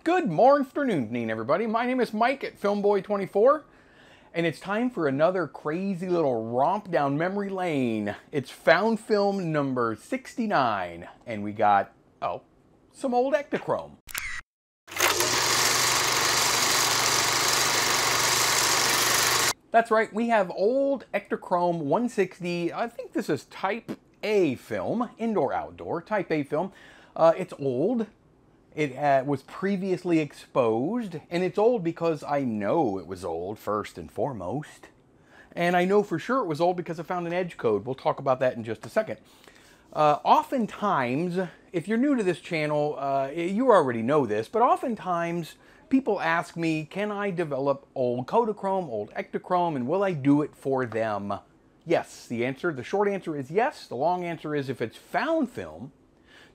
Good morning, everybody. My name is Mike at Filmboy24, and it's time for another crazy little romp down memory lane. It's found film number 69, and we got, some old Ektachrome. That's right, we have old Ektachrome 160. I think this is Type A film, indoor-outdoor, Type A film. It's old. It was previously exposed, and it's old because I know it was old first and foremost. And I know for sure it was old because I found an edge code. We'll talk about that in just a second. Oftentimes, if you're new to this channel, you already know this, but oftentimes people ask me, can I develop old Kodachrome, old Ektachrome, and will I do it for them? Yes, the short answer is yes. The long answer is if it's found film.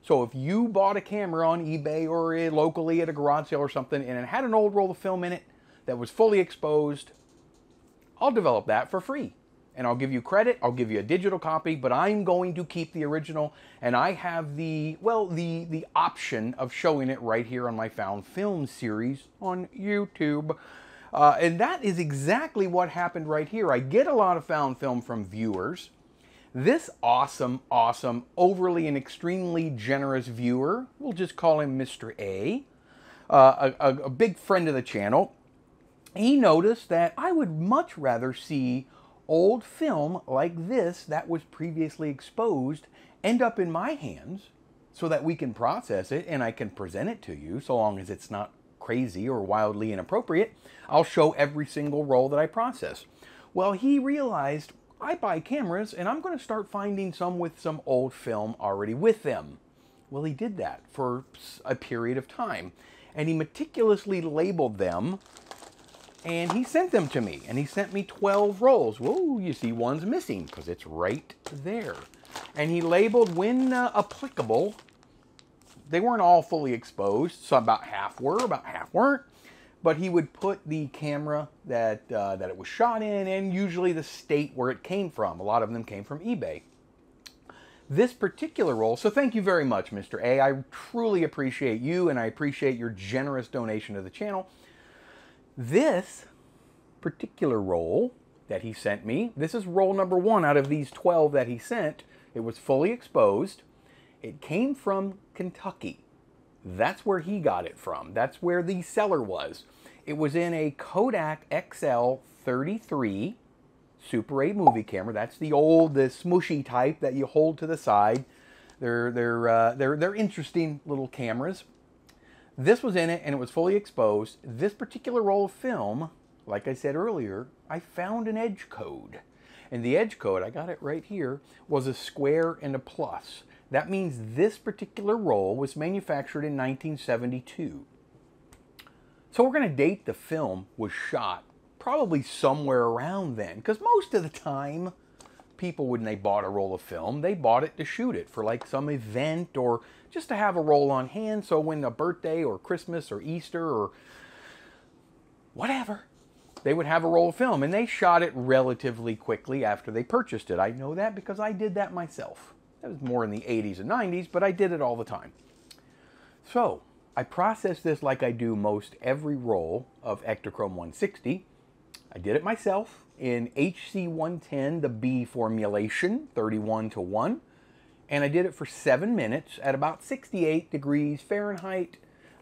So if you bought a camera on eBay or locally at a garage sale or something and it had an old roll of film in it that was fully exposed, I'll develop that for free. And I'll give you credit, I'll give you a digital copy, but I'm going to keep the original, and I have the option of showing it right here on my Found Film series on YouTube. And that is exactly what happened right here. I get a lot of found film from viewers. This awesome, overly and extremely generous viewer, we'll just call him Mr. A, a big friend of the channel, he noticed that I would much rather see old film like this that was previously exposed end up in my hands so that we can process it and I can present it to you, so long as it's not crazy or wildly inappropriate. I'll show every single roll that I process. Well, he realized, I buy cameras and I'm going to start finding some with some old film already with them. Well, he did that for a period of time, and he meticulously labeled them, and he sent them to me, and he sent me 12 rolls. Whoa, you see one's missing because it's right there. And he labeled when applicable. They weren't all fully exposed, so about half were, about half weren't. But he would put the camera that it was shot in, and usually the state where it came from. A lot of them came from eBay. This particular roll, so thank you very much, Mr. A. I truly appreciate you, and I appreciate your generous donation to the channel. This particular roll that he sent me, this is roll number 1 out of these 12 that he sent. It was fully exposed. It came from Kentucky. That's where he got it from. That's where the seller was. It was in a Kodak XL33 Super 8 movie camera. That's the smooshy type that you hold to the side. They're interesting little cameras. This was in it, and it was fully exposed. This particular roll of film, like I said earlier, I found an edge code. And the edge code, I got it right here, was a square and a plus. That means this particular roll was manufactured in 1972. So we're going to date the film was shot probably somewhere around then, because most of the time, people, when they bought a roll of film, they bought it to shoot it for like some event or just to have a roll on hand, so when a birthday or Christmas or Easter or whatever, they would have a roll of film, and they shot it relatively quickly after they purchased it. I know that because I did that myself. That was more in the 80s and 90s, but I did it all the time. So, I processed this like I do most every roll of Ektachrome 160. I did it myself in HC110, the B formulation, 31:1. And I did it for 7 minutes at about 68 degrees Fahrenheit.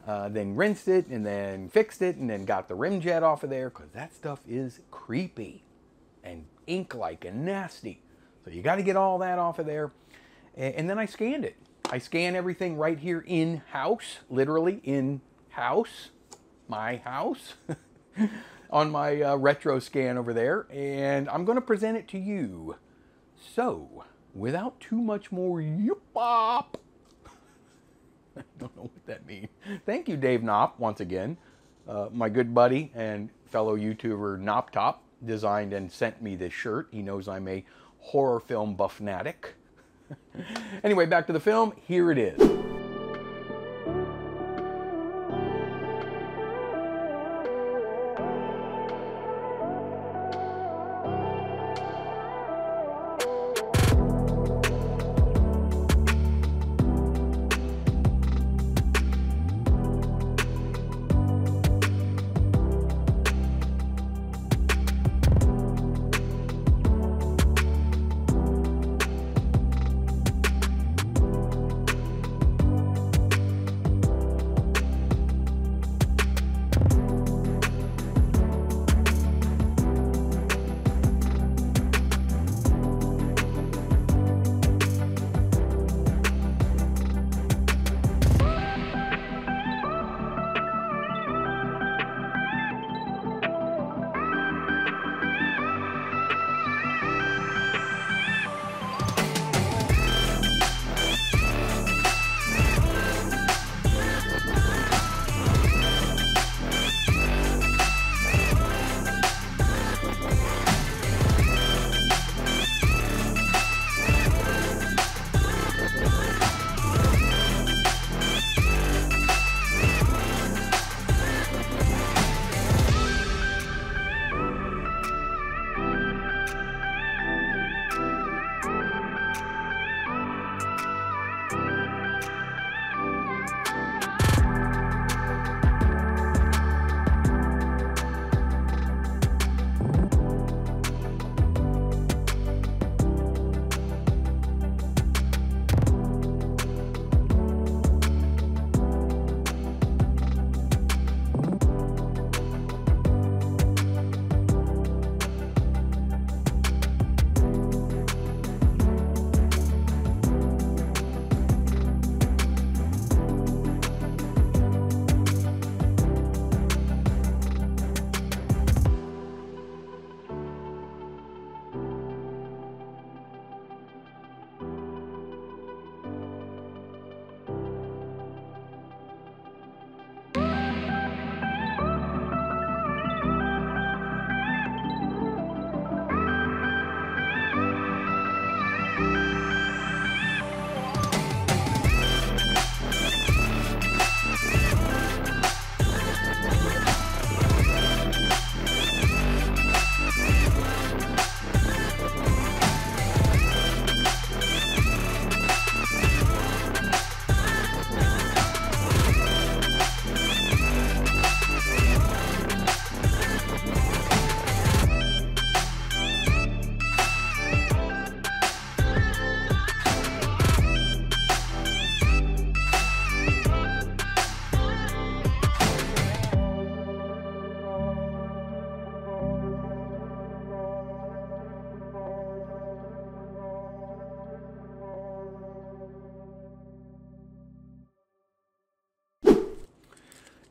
Then rinsed it, and then fixed it, and then got the rim jet off of there, because that stuff is creepy and ink-like and nasty. So you got to get all that off of there. And then I scanned it. I scan everything right here in-house, literally in-house, my house, on my retro scan over there, and I'm going to present it to you. So, without too much more yip-bop, I don't know what that means. Thank you, Dave Knopp, once again, my good buddy and fellow YouTuber Knopp Top designed and sent me this shirt. He knows I'm a horror film buff fanatic. Anyway, back to the film. Here it is.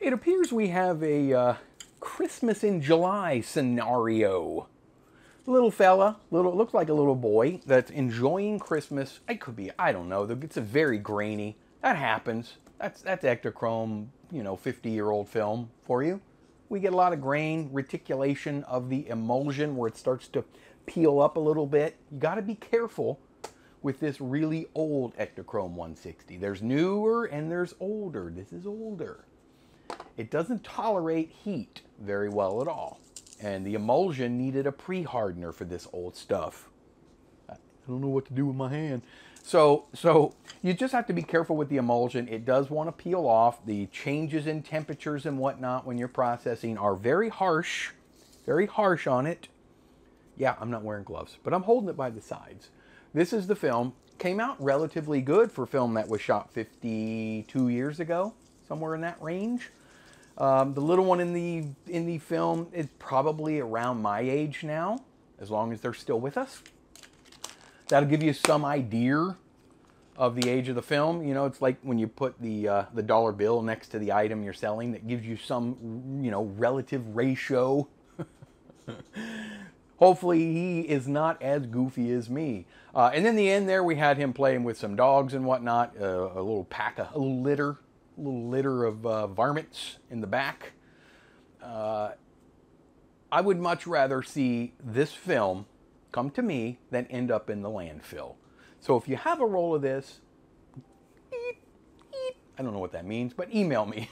It appears we have a Christmas in July scenario. Little fella, looks like a little boy that's enjoying Christmas. It could be, I don't know. It's a very grainy. That happens. That's Ektachrome, 50-year-old film for you. We get a lot of grain, reticulation of the emulsion where it starts to peel up a little bit. You got to be careful with this really old Ektachrome 160. There's newer and there's older. This is older. It doesn't tolerate heat very well at all. And the emulsion needed a pre-hardener for this old stuff. I don't know what to do with my hand. So you just have to be careful with the emulsion. It does want to peel off. The changes in temperatures and whatnot when you're processing are very harsh on it. Yeah, I'm not wearing gloves, but I'm holding it by the sides. This is the film. Came out relatively good for film that was shot 52 years ago, somewhere in that range. The little one in the film is probably around my age now, as long as they're still with us. That'll give you some idea of the age of the film. It's like when you put the dollar bill next to the item you're selling, that gives you some, relative ratio. Hopefully he is not as goofy as me. And in the end there, we had him playing with some dogs and whatnot, a little litter of varmints in the back. I would much rather see this film come to me than end up in the landfill. So if you have a roll of this, I don't know what that means, but email me.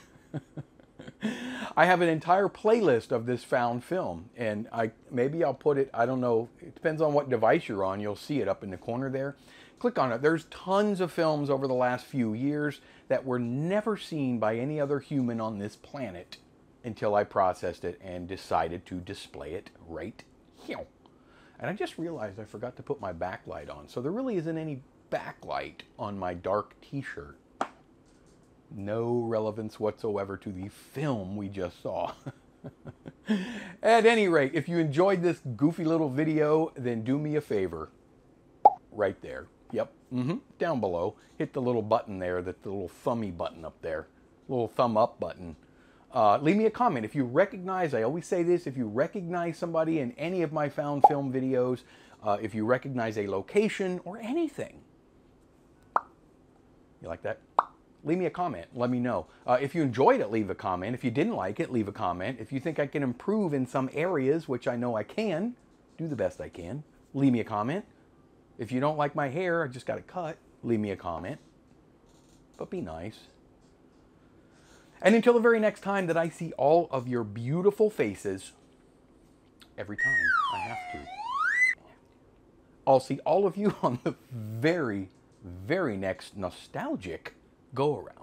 I have an entire playlist of this found film, and maybe I'll put it, I don't know, it depends on what device you're on. You'll see it up in the corner there. Click on it. There's tons of films over the last few years that were never seen by any other human on this planet until I processed it and decided to display it right here. And I just realized I forgot to put my backlight on. So there really isn't any backlight on my dark t-shirt. No relevance whatsoever to the film we just saw. At any rate, if you enjoyed this goofy little video, then do me a favor. Right there. Yep. Down below. Hit the little button there, the little thummy button up there. Little thumb up button. Leave me a comment. If you recognize, I always say this, if you recognize somebody in any of my found film videos, if you recognize a location or anything. You like that? Leave me a comment. Let me know. If you enjoyed it, leave a comment. If you didn't like it, leave a comment. If you think I can improve in some areas, which I know I can, do the best I can, leave me a comment. If you don't like my hair, I just got it cut, leave me a comment. But be nice. And until the very next time that I see all of your beautiful faces, every time I have to, I'll see all of you on the very, very next nostalgic go-around.